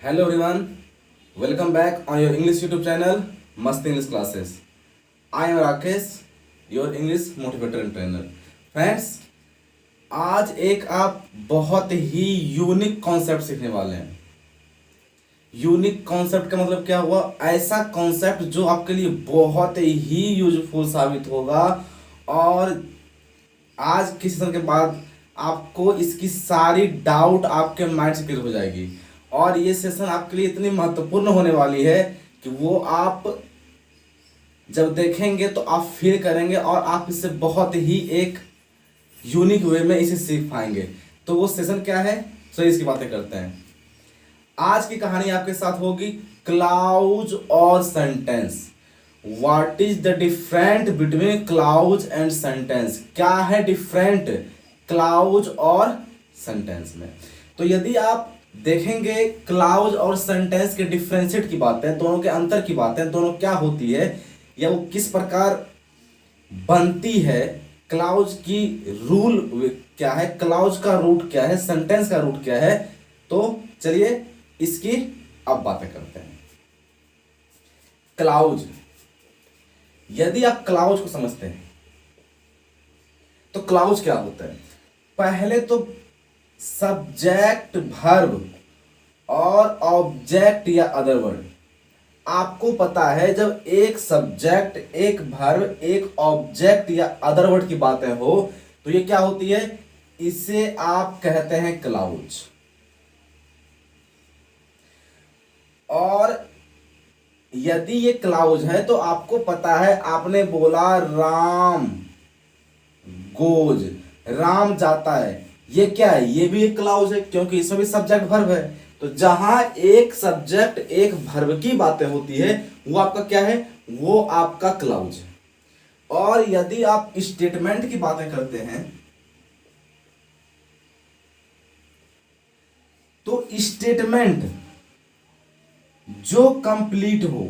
Hello everyone, welcome back on your English YouTube channel, Mast English Classes. I am Rakesh, your English motivator and trainer. Friends, आज एक आप बहुत ही unique concept सीखने वाले हैं। Unique concept का मतलब क्या हुआ? ऐसा कॉन्सेप्ट जो आपके लिए बहुत ही यूजफुल साबित होगा और आज किसी समय के बाद आपको इसकी सारी डाउट आपके माइंड से क्लियर हो जाएगी और ये सेशन आपके लिए इतनी महत्वपूर्ण होने वाली है कि वो आप जब देखेंगे तो आप फील करेंगे और आप इससे बहुत ही एक यूनिक वे में इसे सीख पाएंगे। तो वो सेशन क्या है, सो इसकी बातें करते हैं। आज की कहानी आपके साथ होगी क्लाउज और sentence. What is the different between clause and sentence? क्या है डिफरेंट क्लाउज और सेंटेंस में? तो यदि आप देखेंगे क्लाउज और सेंटेंस के डिफरेंशिएट की बातें, दोनों के अंतर की बातें, दोनों क्या होती है या वो किस प्रकार बनती है, क्लाउज की रूल क्या है, क्लाउज का रूट क्या है, सेंटेंस का रूट क्या है, तो चलिए इसकी अब बातें करते हैं। क्लाउज, यदि आप क्लाउज को समझते हैं तो क्लाउज क्या होता है? पहले तो सब्जेक्ट, वर्ब और ऑब्जेक्ट या अदर वर्ड। आपको पता है जब एक सब्जेक्ट, एक वर्ब, एक ऑब्जेक्ट या अदर वर्ड की बातें हो तो ये क्या होती है? इसे आप कहते हैं क्लाउज। और यदि ये क्लाउज है तो आपको पता है, आपने बोला राम गोज, राम जाता है, ये क्या है? ये भी एक क्लाउज है क्योंकि इसमें भी सब्जेक्ट वर्ब है। तो जहां एक सब्जेक्ट एक वर्ब की बातें होती है वो आपका क्या है? वो आपका क्लाउज है। और यदि आप स्टेटमेंट की बातें करते हैं तो स्टेटमेंट जो कंप्लीट हो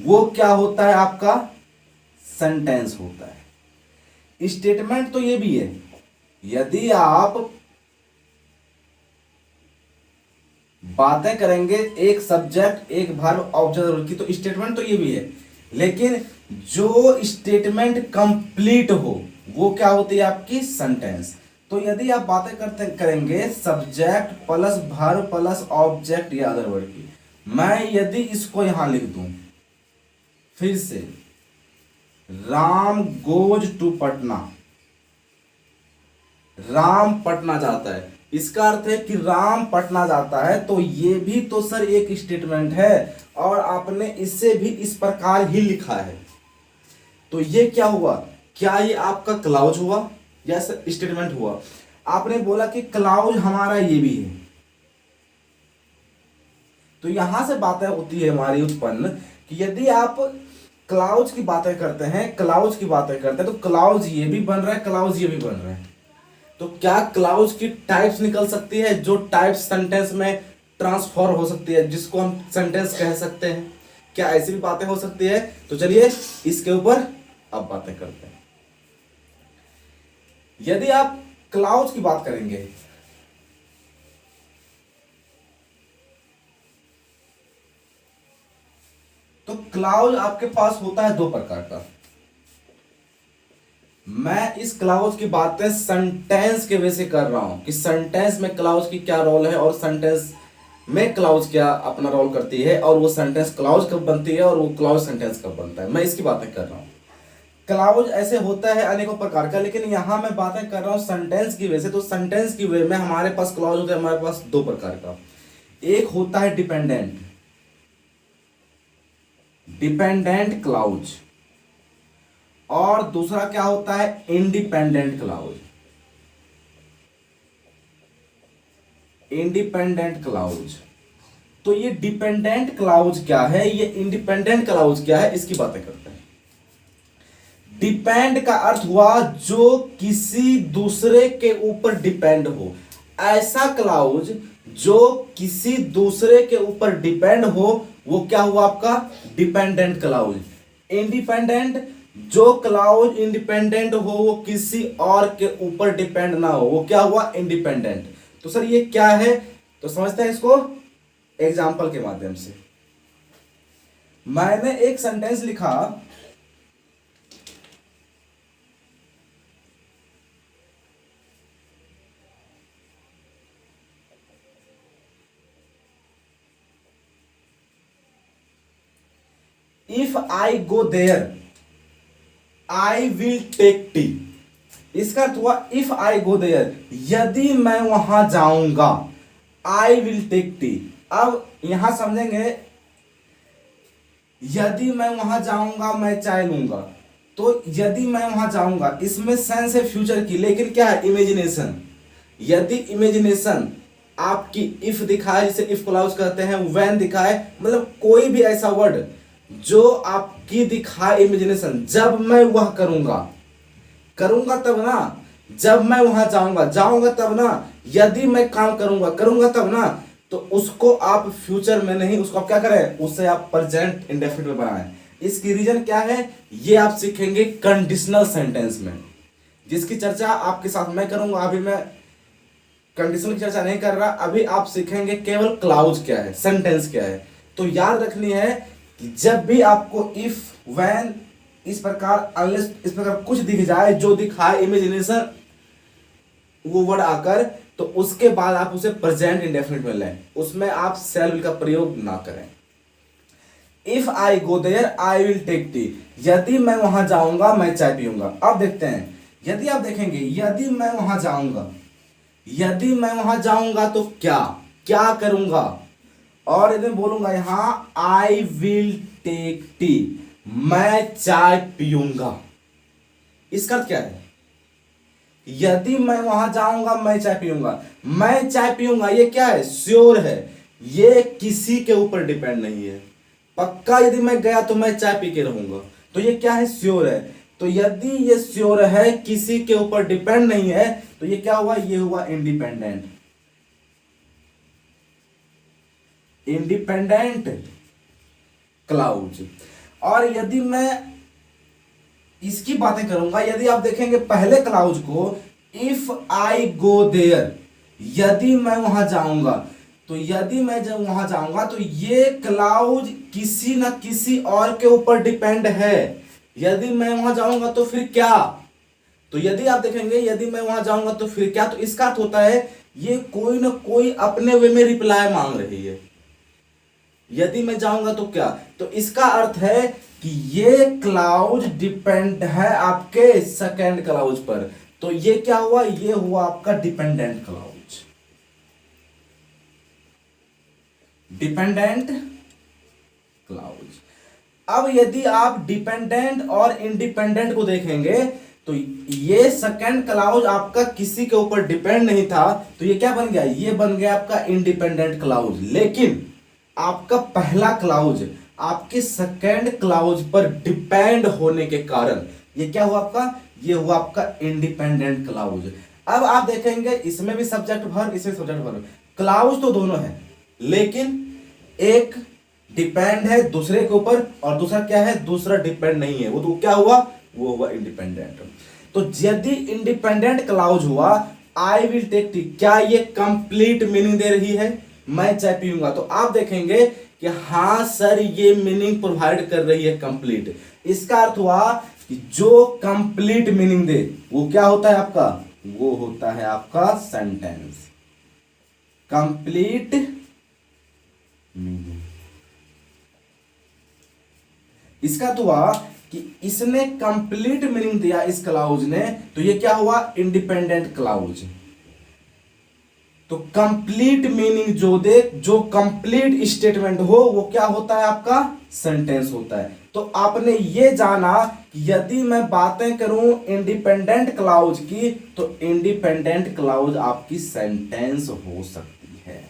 वो क्या होता है? आपका सेंटेंस होता है। स्टेटमेंट तो ये भी है, यदि आप बातें करेंगे एक सब्जेक्ट एक वर्ब ऑब्जेक्ट की तो स्टेटमेंट तो ये भी है, लेकिन जो स्टेटमेंट कंप्लीट हो वो क्या होती है? आपकी सेंटेंस। तो यदि आप बातें करेंगे subject plus verb plus object या अदर वर्ड की, मैं यदि इसको यहां लिख दूं फिर से, राम गोज टू पटना, राम पटना जाता है, इसका अर्थ है कि राम पटना जाता है। तो ये भी तो सर एक स्टेटमेंट है और आपने इसे भी इस प्रकार ही लिखा है। तो ये क्या हुआ? क्या ये आपका क्लाउज हुआ या स्टेटमेंट हुआ? आपने बोला कि क्लाउज हमारा ये भी है। तो यहां से बातें होती है हमारी उत्पन्न कि यदि आप क्लाउज की बातें करते हैं, क्लाउज की बातें करते हैं तो क्लाउज ये भी बन रहा है, क्लाउज ये भी बन रहा है। तो क्या क्लाउज की टाइप्स निकल सकती है जो टाइप्स सेंटेंस में ट्रांसफॉर्म हो सकती है, जिसको हम सेंटेंस कह सकते हैं? क्या ऐसी भी बातें हो सकती है? तो चलिए इसके ऊपर अब बातें करते हैं। यदि आप क्लाउज की बात करेंगे तो क्लाउज आपके पास होता है दो प्रकार का। मैं इस क्लाउज की बातें सेंटेंस के वे से कर रहा हूं कि सेंटेंस में क्लाउज की क्या रोल है और सेंटेंस में क्लाउज क्या अपना रोल करती है और वो सेंटेंस क्लाउज कब बनती है और वो क्लाउज सेंटेंस कब बनता है, मैं इसकी बातें कर रहा हूं। क्लाउज ऐसे होता है अनेकों प्रकार का, लेकिन यहां मैं बातें कर रहा हूं सेंटेंस की वजह से। तो सेंटेंस की वे में हमारे पास क्लाउज होता है, हमारे पास दो प्रकार का। एक होता है डिपेंडेंट, डिपेंडेंट क्लाउज, और दूसरा क्या होता है? Independent clause. Independent clause. तो ये डिपेंडेंट क्लाउज क्या है, ये इंडिपेंडेंट क्लाउज क्या है, इसकी बातें करते हैं। डिपेंड का अर्थ हुआ जो किसी दूसरे के ऊपर डिपेंड हो। ऐसा क्लाउज जो किसी दूसरे के ऊपर डिपेंड हो वो क्या हुआ? आपका डिपेंडेंट क्लाउज। इंडिपेंडेंट, जो क्लाउज इंडिपेंडेंट हो वो किसी और के ऊपर डिपेंड ना हो, वो क्या हुआ? इंडिपेंडेंट। तो सर ये क्या है, तो समझते हैं इसको एग्जाम्पल के माध्यम से। मैंने एक सेंटेंस लिखा, if I go there I will take tea. इसका अर्थ हुआ इफ आई गो देयर, यदि मैं वहां जाऊंगा, आई विल टेक टी। अब यहां समझेंगे, यदि मैं वहां जाऊंगा मैं चाय लूंगा, तो यदि मैं वहां जाऊंगा इसमें सेंस है फ्यूचर की, लेकिन क्या है, इमेजिनेशन। यदि इमेजिनेशन आपकी इफ दिखाए, जिसे इफ क्लॉज कहते हैं, व्हेन दिखाए, मतलब कोई भी ऐसा वर्ड जो आपकी दिखाए इमेजिनेशन, जब मैं वह करूंगा, करूंगा तब ना, जब मैं वहां जाऊंगा, जाऊंगा तब ना, यदि मैं काम करूंगा, करूंगा तब ना, तो उसको आप फ्यूचर में नहीं, उसको आप क्या करें, उससे आप प्रेजेंट इंडेफिनिट में बनाएं। इसकी रीजन क्या है, ये आप सीखेंगे कंडीशनल सेंटेंस में, जिसकी चर्चा आपके साथ मैं करूंगा। अभी मैं कंडीशनल की चर्चा नहीं कर रहा, अभी आप सीखेंगे केवल क्लाउज क्या है, सेंटेंस क्या है। तो याद रखनी है कि जब भी आपको इफ, व्हेन, इस प्रकार, अनलेस, इस प्रकार कुछ दिख जाए जो दिखाए इमेजिनेशन वो वर्ड आकर, तो उसके बाद आप उसे प्रेजेंट इंडेफिनिट में लें, उसमें आप शैल विल का प्रयोग ना करें। If I go there I will take tea, यदि मैं वहां जाऊंगा मैं चाय पीऊंगा। अब देखते हैं, यदि आप देखेंगे, यदि मैं वहां जाऊंगा, यदि मैं वहां जाऊंगा तो क्या क्या करूंगा, और यदि बोलूंगा यहां आई विल टेक टी, मैं चाय पीऊंगा, इसका अर्थ क्या है, यदि मैं वहां जाऊंगा मैं चाय पीऊंगा, मैं चाय पीऊंगा, ये क्या है, श्योर है, ये किसी के ऊपर डिपेंड नहीं है, पक्का यदि मैं गया तो मैं चाय पी के रहूंगा, तो ये क्या है, श्योर है। तो यदि ये श्योर है, किसी के ऊपर डिपेंड नहीं है, तो ये क्या हुआ, ये हुआ इंडिपेंडेंट, इंडिपेंडेंट क्लाउज। और यदि मैं इसकी बातें करूंगा, यदि आप देखेंगे पहले क्लाउज को, इफ आई गो देयर, यदि मैं वहां जाऊंगा, तो यदि मैं जब वहां जाऊंगा तो ये क्लाउज किसी ना किसी और के ऊपर डिपेंड है। यदि मैं वहां जाऊंगा तो फिर क्या, तो यदि आप देखेंगे यदि मैं वहां जाऊंगा तो फिर क्या, तो इसका अर्थ होता है ये कोई ना कोई अपने वे में रिप्लाई मांग रही है। यदि मैं जाऊंगा तो क्या, तो इसका अर्थ है कि ये क्लाउज डिपेंड है आपके सेकेंड क्लाउज पर। तो ये क्या हुआ, ये हुआ आपका डिपेंडेंट क्लाउज, डिपेंडेंट क्लाउज। अब यदि आप डिपेंडेंट और इंडिपेंडेंट को देखेंगे, तो ये सेकेंड क्लाउज आपका किसी के ऊपर डिपेंड नहीं था, तो ये क्या बन गया, ये बन गया आपका इंडिपेंडेंट क्लाउज। लेकिन आपका पहला क्लाउज आपके सेकेंड क्लाउज पर डिपेंड होने के कारण ये क्या हुआ आपका, ये हुआ आपका इंडिपेंडेंट क्लाउज। अब आप देखेंगे इसमें भी सब्जेक्ट वर्ब, इसमें सब्जेक्ट वर्ब, क्लाउज तो दोनों है, लेकिन एक डिपेंड है दूसरे के ऊपर और दूसरा क्या है, दूसरा डिपेंड नहीं है, वो तो क्या हुआ, वो हुआ इंडिपेंडेंट। तो यदि इंडिपेंडेंट क्लाउज हुआ आई विल टेक टी, क्या ये कंप्लीट मीनिंग दे रही है, मैं चाय पीऊंगा, तो आप देखेंगे कि हां सर ये मीनिंग प्रोवाइड कर रही है कंप्लीट। इसका अर्थ हुआ कि जो कंप्लीट मीनिंग दे वो क्या होता है आपका, वो होता है आपका सेंटेंस, कंप्लीट मीनिंग। इसका तो हुआ कि इसने कंप्लीट मीनिंग दिया इस क्लाउज ने, तो ये क्या हुआ, इंडिपेंडेंट क्लाउज। तो कंप्लीट मीनिंग जो दे, जो कंप्लीट स्टेटमेंट हो, वो क्या होता है आपका सेंटेंस होता है। तो आपने ये जाना कि यदि मैं बातें करूं इंडिपेंडेंट क्लाउज की, तो इंडिपेंडेंट क्लाउज आपकी सेंटेंस हो सकती है।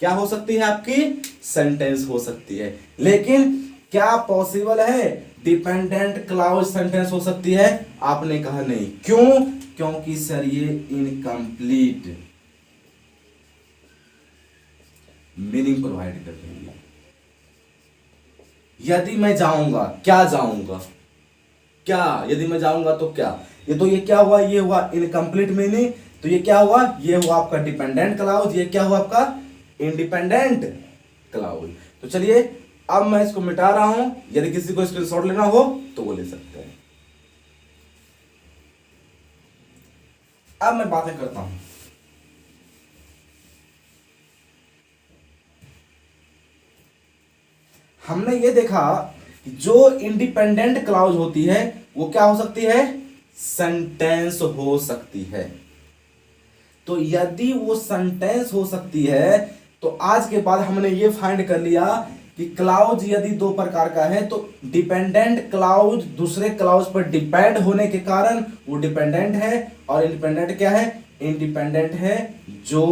क्या हो सकती है, आपकी सेंटेंस हो सकती है। लेकिन क्या पॉसिबल है डिपेंडेंट क्लाउज सेंटेंस हो सकती है, आपने कहा नहीं। क्यों, क्योंकि सर ये इनकम्प्लीट मीनिंग प्रोवाइड कर रही है। यदि मैं जाऊंगा, क्या जाऊंगा, क्या, यदि मैं जाऊंगा तो क्या, ये तो ये क्या हुआ, ये हुआ इनकम्प्लीट मीनिंग। तो ये क्या हुआ, ये हुआ आपका डिपेंडेंट क्लाउज, ये क्या हुआ आपका इंडिपेंडेंट क्लाउज। तो चलिए अब मैं इसको मिटा रहा हूं, यदि किसी को स्क्रीनशॉट लेना हो तो वो ले सकते हैं। अब मैं बातें करता हूं। हमने ये देखा कि जो इंडिपेंडेंट क्लाउज होती है वो क्या हो सकती है, सेंटेंस हो सकती है। तो यदि वो सेंटेंस हो सकती है तो आज के बाद हमने ये फाइंड कर लिया कि क्लाउज यदि दो प्रकार का है, तो डिपेंडेंट क्लाउज दूसरे क्लाउज पर डिपेंड होने के कारण वो डिपेंडेंट है, और इंडिपेंडेंट क्या है, इंडिपेंडेंट है जो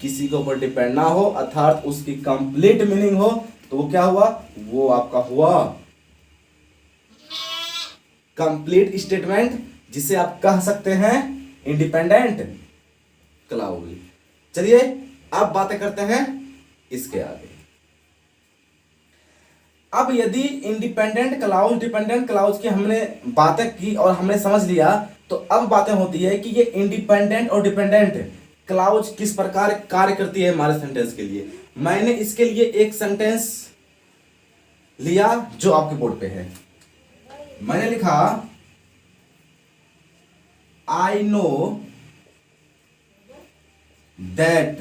किसी के ऊपर डिपेंड ना हो, अर्थात उसकी कंप्लीट मीनिंग हो। तो वो क्या हुआ, वो आपका हुआ कंप्लीट स्टेटमेंट, जिसे आप कह सकते हैं इंडिपेंडेंट क्लाउज। चलिए अब बातें करते हैं इसके आगे। अब यदि इंडिपेंडेंट क्लाउज डिपेंडेंट क्लाउज की हमने बातें की और हमने समझ लिया, तो अब बातें होती है कि ये इंडिपेंडेंट और डिपेंडेंट क्लाउज किस प्रकार कार्य करती है हमारे सेंटेंस के लिए। मैंने इसके लिए एक सेंटेंस लिया जो आपके बोर्ड पे है। मैंने लिखा I know that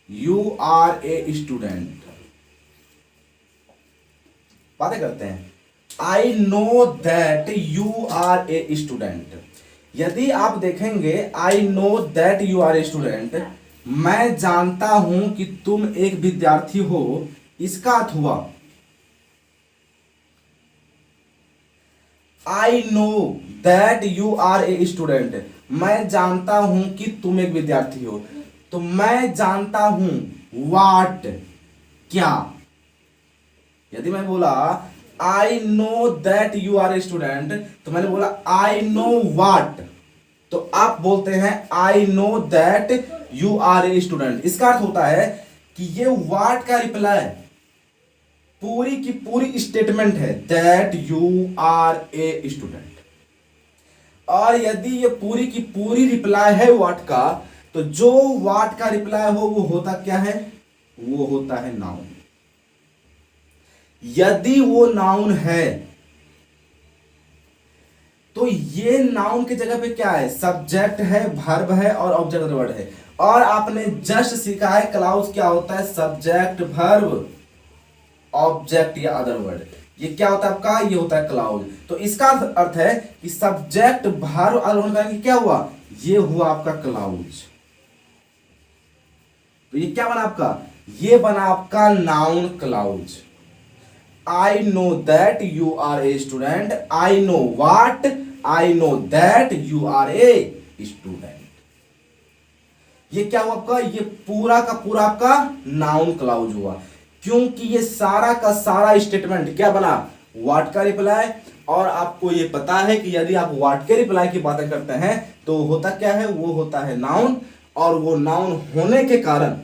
you are a student. बातें करते हैं, I know that you are a student. यदि आप देखेंगे I know that you are a student, मैं जानता हूं कि तुम एक विद्यार्थी हो, इसका अर्थ हुआ I know that you are a student, मैं जानता हूं कि तुम एक विद्यार्थी हो। तो मैं जानता हूं वाट, क्या। यदि मैं बोला I know that you are a student, तो मैंने बोला आई नो वाट, तो आप बोलते हैं I know that you are a student. इसका अर्थ होता है कि ये वाट का रिप्लाई पूरी की पूरी स्टेटमेंट है, that you are a student. और यदि ये पूरी की पूरी रिप्लाई है वाट का, तो जो वाट का रिप्लाई हो वो होता क्या है, वो होता है नाउन। यदि वो नाउन है तो ये नाउन की जगह पे क्या है, सब्जेक्ट है, वर्ब है और ऑब्जेक्ट वर्ड है। और आपने जस्ट सीखा है क्लाउज क्या होता है, सब्जेक्ट वर्ब ऑब्जेक्ट या अदर वर्ड। ये क्या होता है आपका, ये होता है क्लाउज। तो इसका अर्थ है कि सब्जेक्ट वर्ब अदर वर्ड का क्या हुआ, ये हुआ आपका क्लाउज। तो ये क्या बना आपका, ये बना आपका noun clause. I know that you are a student, I know what, I know that you are a student. ये क्या हुआ आपका, ये पूरा का पूरा आपका नाउन क्लाउज हुआ, क्योंकि ये सारा का सारा स्टेटमेंट क्या बना, व्हाट का रिप्लाई। और आपको ये पता है कि यदि आप व्हाट के रिप्लाई की बातें करते हैं तो होता क्या है, वो होता है नाउन। और वो नाउन होने के कारण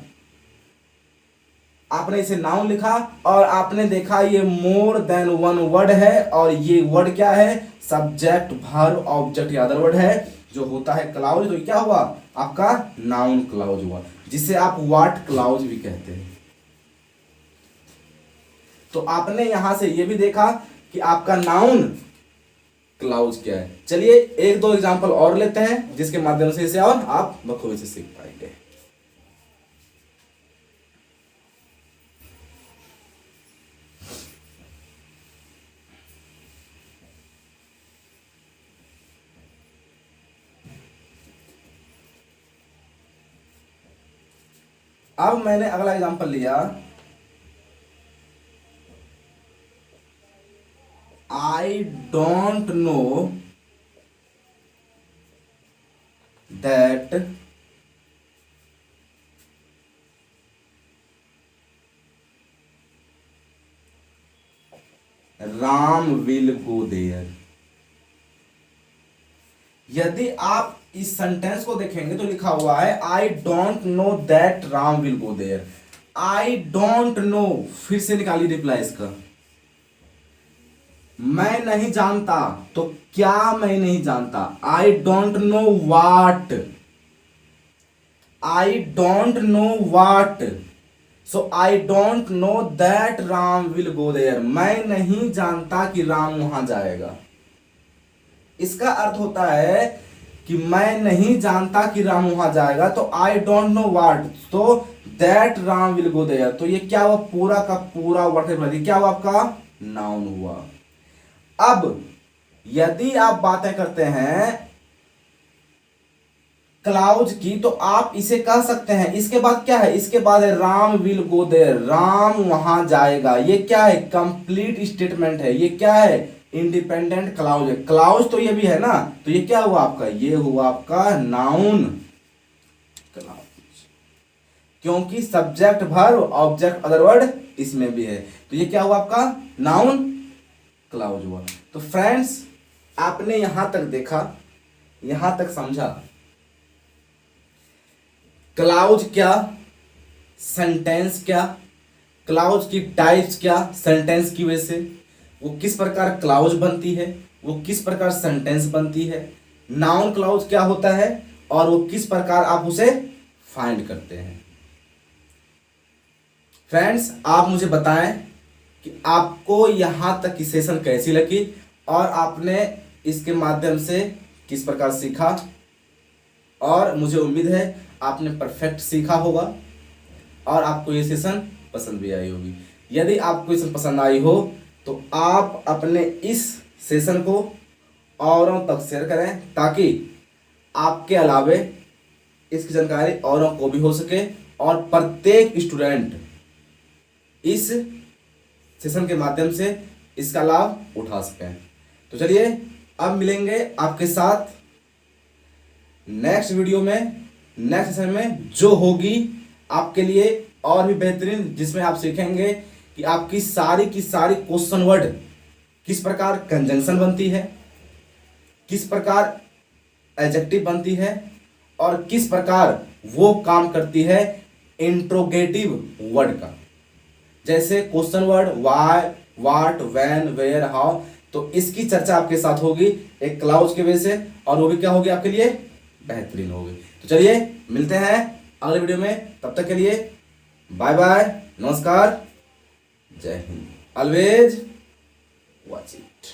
आपने इसे नाउन लिखा और आपने देखा ये मोर देन वन वर्ड है, और ये वर्ड क्या है, सब्जेक्ट वर्ब ऑब्जेक्ट या अदर वर्ड है, जो होता है क्लाउज। तो क्या हुआ आपका नाउन क्लाउज हुआ, जिसे आप व्हाट क्लाउज भी कहते हैं। तो आपने यहां से ये भी देखा कि आपका नाउन क्लाउज क्या है। चलिए एक दो एग्जांपल और लेते हैं जिसके माध्यम से इसे और आप बखूबी से सीख पाएंगे। अब मैंने अगला एग्जांपल लिया, I don't know that Ram will go there. यदि आप इस सेंटेंस को देखेंगे तो लिखा हुआ है I don't know that Ram will go there. I don't know, फिर से निकालिए रिप्लाई इसका, मैं नहीं जानता, तो क्या मैं नहीं जानता, I don't know what, I don't know what, so I don't know that Ram will go there, मैं नहीं जानता कि राम वहां जाएगा। इसका अर्थ होता है कि मैं नहीं जानता कि राम वहां जाएगा, तो आई डोंट नो वाट, तो that Ram will go there, तो ये क्या हुआ, पूरा का पूरा वर्ड क्या हुआ, आपका नाउन हुआ। अब यदि आप बातें करते हैं क्लाउज की, तो आप इसे कह सकते हैं, इसके बाद क्या है, इसके बाद है राम विल गो देयर, राम वहां जाएगा। ये क्या है, कंप्लीट स्टेटमेंट है, ये क्या है, इंडिपेंडेंट क्लाउज है। क्लाउज तो ये भी है ना, तो ये क्या हुआ आपका, ये हुआ आपका नाउन क्लाउज, क्योंकि subject verb object other word इसमें भी है, तो ये क्या हुआ आपका नाउन क्लाउज हुआ। तो फ्रेंड्स, आपने यहां तक देखा, यहां तक समझा, क्लाउज क्या, सेंटेंस क्या, क्लाउज की टाइप्स क्या, सेंटेंस की वजह से वो किस प्रकार क्लाउज बनती है, वो किस प्रकार सेंटेंस बनती है, नाउन क्लाउज क्या होता है, और वो किस प्रकार आप उसे फाइंड करते हैं। फ्रेंड्स, आप मुझे बताएं कि आपको यहां तक की सेशन कैसी लगी और आपने इसके माध्यम से किस प्रकार सीखा, और मुझे उम्मीद है आपने परफेक्ट सीखा होगा और आपको ये सेशन पसंद भी आई होगी। यदि आपको ये सेशन पसंद आई हो तो आप अपने इस सेशन को औरों तक शेयर करें, ताकि आपके अलावे इसकी जानकारी औरों को भी हो सके और प्रत्येक स्टूडेंट इस सेशन के माध्यम से इसका लाभ उठा सकें। तो चलिए अब मिलेंगे आपके साथ नेक्स्ट वीडियो में, नेक्स्ट सेशन में, जो होगी आपके लिए और भी बेहतरीन, जिसमें आप सीखेंगे कि आपकी सारी की सारी क्वेश्चन वर्ड किस प्रकार कंजंक्शन बनती है, किस प्रकार एडजेक्टिव बनती है, और किस प्रकार वो काम करती है इंट्रोगेटिव वर्ड का। जैसे question word why, what, when, where, how, तो इसकी चर्चा आपके साथ होगी एक क्लाउज के वजह से, और वो भी क्या होगी आपके लिए बेहतरीन होगी। तो चलिए मिलते हैं अगले वीडियो में, तब तक के लिए बाय बाय, नमस्कार, जय हिंद, ऑलवेज वॉच इट।